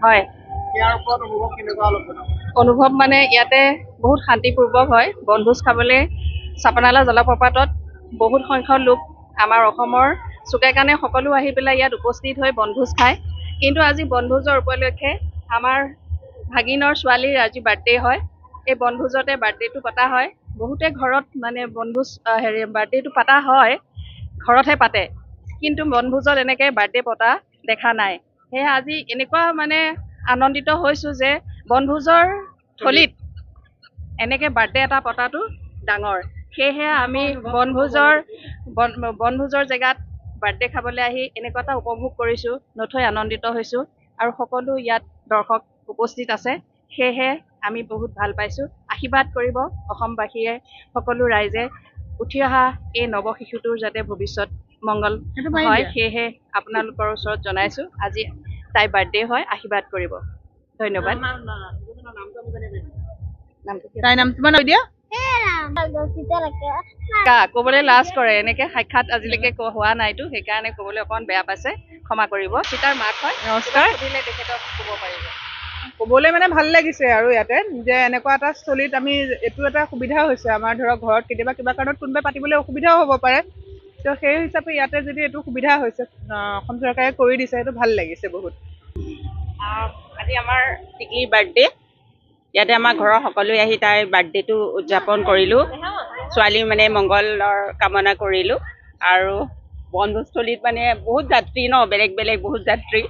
হয় ইয়াৰ ওপৰত অনুভৱ কেনেকুৱা অলপ জনাওক। অনুভৱ মানে ইয়াতে বহুত শান্তিপূৰ্বক হয় বনভোজ খাবলৈ চাপানালা জলপ্ৰপাতত বহুত সংখ্যক লোক আমাৰ অসমৰ চুকে কাণে সকলো আহি পেলাই ইয়াত উপস্থিত হৈ বনভোজ খায় কিন্তু আজি বনভোজৰ উপলক্ষে আমাৰ ভাগিনৰ ছোৱালীৰ আজি বাৰ্থডে হয় এই বনভোজতে বাৰ্থডেটো পতা হয় বহুতে ঘৰত মানে বনভোজ বাৰ্থডেটো পতা হয় ঘৰতহে পাতে কিন্তু বনভোজত এনেকৈ বাৰ্থডে পতা দেখা নাই সেয়ে আজি এনেকুৱা মানে আনন্দিত হৈছোঁ যে বনভোজৰ থলীত এনেকৈ বাৰ্থডে এটা পতাটো ডাঙৰ সেয়েহে আমি বনভোজৰ জেগাত বাৰ্থডে খাবলৈ আহি এনেকুৱা এটা উপভোগ কৰিছোঁ নথৈ আনন্দিত হৈছোঁ আৰু সকলো ইয়াত দৰ্শক উপস্থিত আছে সেয়েহে আমি বহুত ভাল পাইছোঁ আশীৰ্বাদ কৰিব অসমবাসীয়ে সকলো ৰাইজে উঠি অহা এই নৱশিশুটোৰ যাতে ভৱিষ্যত মংগল হয় সেয়েহে আপোনালোকৰ ওচৰত জনাইছোঁ আজি তাই বাৰ্থডে হয় আশীৰ্বাদ কৰিব ধন্যবাদ তাইৰ নাম কিমান দিয়া ক'বলৈ লাজ কৰে এনেকৈ সাক্ষাৎ আজিলৈকে হোৱা নাইতো সেইকাৰণে ক'বলৈ অকণমান বেয়া পাইছে ক্ষমা কৰিব সীতাৰ মাক হয় নমস্কাৰ সুধিলে তেখেতক ক'ব পাৰিব ক'বলৈ মানে ভাল লাগিছে আৰু ইয়াতে যে এনেকুৱা এটা স্থলীত আমি এইটো এটা সুবিধা হৈছে আমাৰ ধৰক ঘৰত কেতিয়াবা কিবা কাৰণত কোনোবাই পাতিবলৈ অসুবিধাও হ'ব পাৰে তো সেই হিচাপে ইয়াতে যদি এইটো সুবিধা হৈছে অসম চৰকাৰে কৰি দিছে সেইটো ভাল লাগিছে বহুত আজি আমাৰ টিকলিৰ বাৰ্থডে ইয়াতে আমাৰ ঘৰৰ সকলোৱে আহি তাইৰ বাৰ্থডেটো উদযাপন কৰিলোঁ ছোৱালীৰ মানে মংগলৰ কামনা কৰিলোঁ আৰু বনভোজস্থলীত মানে বহুত যাত্ৰী ন বেলেগ বেলেগ বহুত যাত্ৰী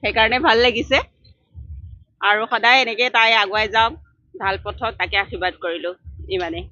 সেইকাৰণে ভাল লাগিছে আৰু সদায় এনেকৈ তাই আগুৱাই যাওক ভাল পথত তাকে আশীৰ্বাদ কৰিলোঁ ইমানেই